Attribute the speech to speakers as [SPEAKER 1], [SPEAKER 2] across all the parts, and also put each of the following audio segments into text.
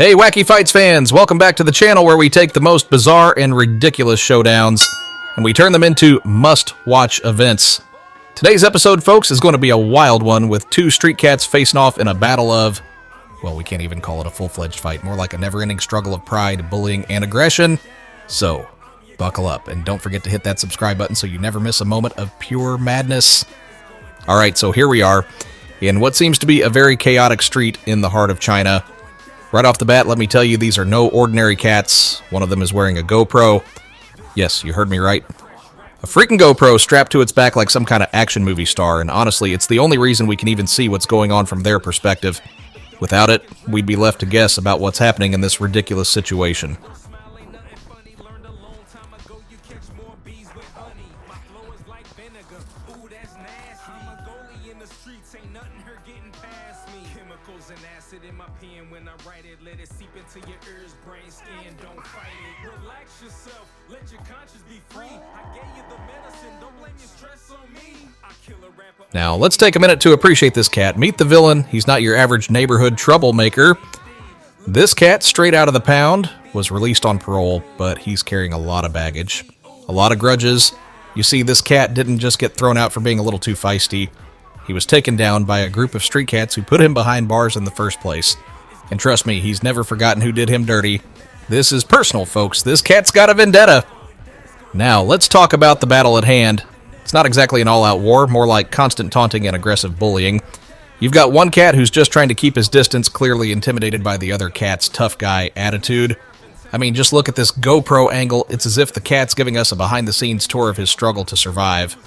[SPEAKER 1] Hey Wacky Fights fans, welcome back to the channel where we take the most bizarre and ridiculous showdowns and we turn them into must-watch events. Today's episode, folks, is going to be a wild one with two street cats facing off in a battle of, well, we can't even call it a full-fledged fight, more like a never-ending struggle of pride, bullying, and aggression. So, buckle up and don't forget to hit that subscribe button so you never miss a moment of pure madness. Alright, so here we are in what seems to be a very chaotic street in the heart of China. Right off the bat, let me tell you, these are no ordinary cats. One of them is wearing a GoPro. Yes, you heard me right. A freaking GoPro strapped to its back like some kind of action movie star, and honestly, it's the only reason we can even see what's going on from their perspective. Without it, we'd be left to guess about what's happening in this ridiculous situation. Now, let's take a minute to appreciate this cat. Meet the villain. He's not your average neighborhood troublemaker. This cat, straight out of the pound, was released on parole, but he's carrying a lot of baggage, a lot of grudges. You see, this cat didn't just get thrown out for being a little too feisty. He was taken down by a group of street cats who put him behind bars in the first place. And trust me, he's never forgotten who did him dirty. This is personal, folks. This cat's got a vendetta. Now, let's talk about the battle at hand. It's not exactly an all-out war, more like constant taunting and aggressive bullying. You've got one cat who's just trying to keep his distance, clearly intimidated by the other cat's tough guy attitude. I mean, just look at this GoPro angle. It's as if the cat's giving us a behind-the-scenes tour of his struggle to survive.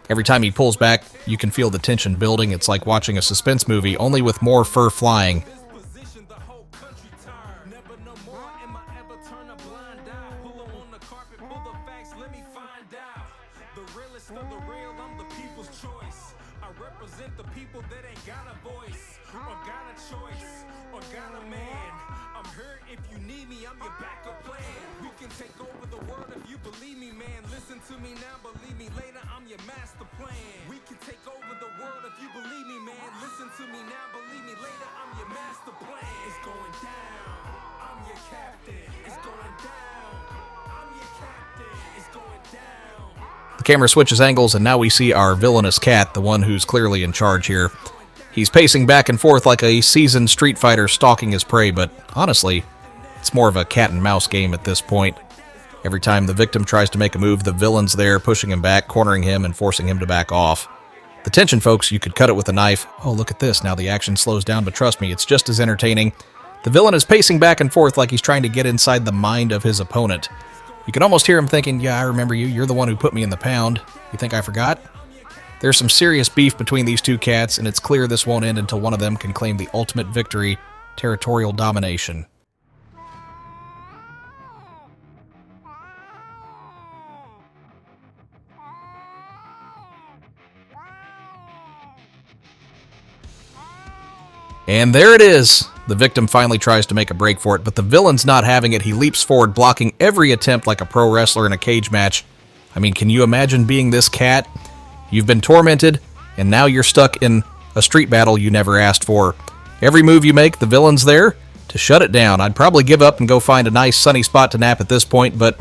[SPEAKER 1] Every time he pulls back, you can feel the tension building. It's like watching a suspense movie, only with more fur flying. The camera switches angles, and now we see our villainous cat, the one who's clearly in charge here. He's pacing back and forth like a seasoned street fighter stalking his prey, but honestly, it's more of a cat and mouse game at this point. Every time the victim tries to make a move, the villain's there, pushing him back, cornering him, and forcing him to back off. The tension, folks, you could cut it with a knife. Oh, look at this. Now the action slows down, but trust me, it's just as entertaining. The villain is pacing back and forth like he's trying to get inside the mind of his opponent. You can almost hear him thinking, yeah, I remember you. You're the one who put me in the pound. You think I forgot? There's some serious beef between these two cats, and it's clear this won't end until one of them can claim the ultimate victory, territorial domination. And there it is. The victim finally tries to make a break for it, but the villain's not having it. He leaps forward, blocking every attempt like a pro wrestler in a cage match. I mean, can you imagine being this cat? You've been tormented, and now you're stuck in a street battle you never asked for. Every move you make, the villain's there to shut it down. I'd probably give up and go find a nice sunny spot to nap at this point, but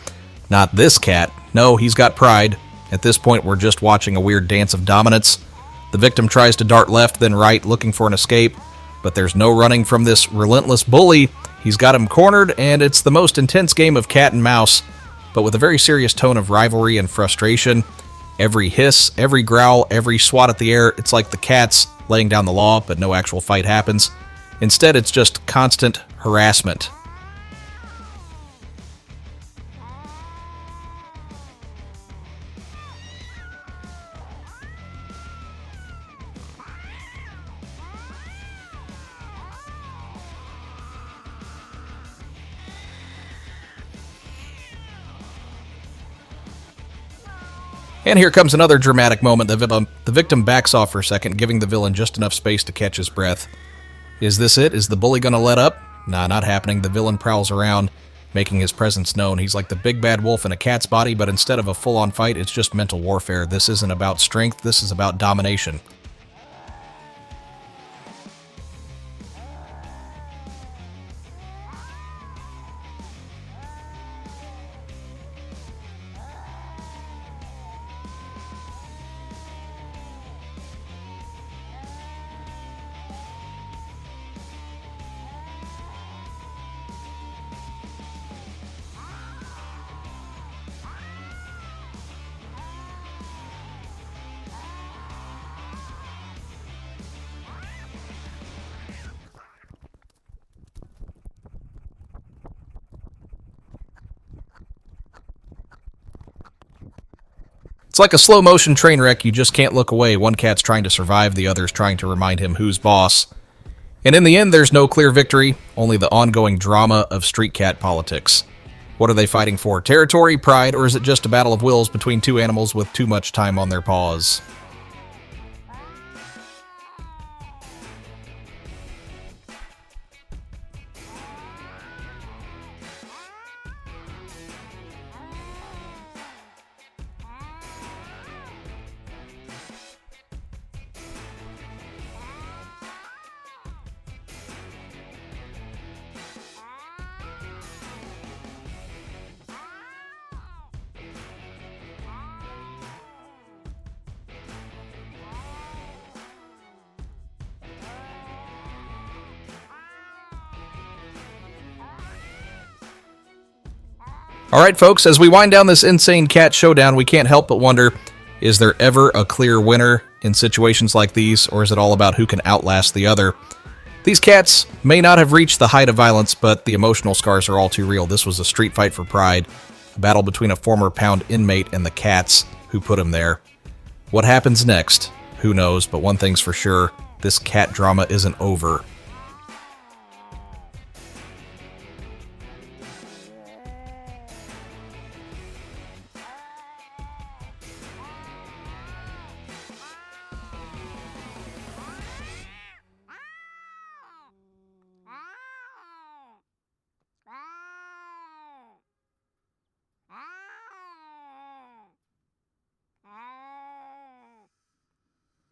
[SPEAKER 1] not this cat. No, he's got pride. At this point, we're just watching a weird dance of dominance. The victim tries to dart left, then right, looking for an escape. But there's no running from this relentless bully. He's got him cornered, and it's the most intense game of cat and mouse, but with a very serious tone of rivalry and frustration. Every hiss, every growl, every swat at the air, it's like the cat's laying down the law, but no actual fight happens. Instead, it's just constant harassment. And here comes another dramatic moment. The victim backs off for a second, giving the villain just enough space to catch his breath. Is this it? Is the bully gonna let up? Nah, not happening. The villain prowls around, making his presence known. He's like the big bad wolf in a cat's body, but instead of a full-on fight, it's just mental warfare. This isn't about strength, this is about domination. It's like a slow-motion train wreck, you just can't look away. One cat's trying to survive, the other's trying to remind him who's boss. And in the end, there's no clear victory, only the ongoing drama of street cat politics. What are they fighting for? Territory, pride, or is it just a battle of wills between two animals with too much time on their paws? Alright folks, as we wind down this insane cat showdown, we can't help but wonder, is there ever a clear winner in situations like these, or is it all about who can outlast the other? These cats may not have reached the height of violence, but the emotional scars are all too real. This was a street fight for pride, a battle between a former pound inmate and the cats who put him there. What happens next? Who knows, but one thing's for sure, this cat drama isn't over.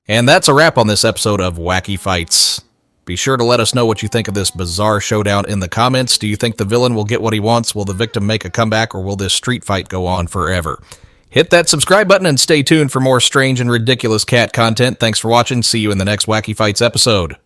[SPEAKER 1] And that's a wrap on this episode of Wacky Fights. Be sure to let us know what you think of this bizarre showdown in the comments. Do you think the villain will get what he wants? Will the victim make a comeback, or will this street fight go on forever? Hit that subscribe button and stay tuned for more strange and ridiculous cat content. Thanks for watching. See you in the next Wacky Fights episode.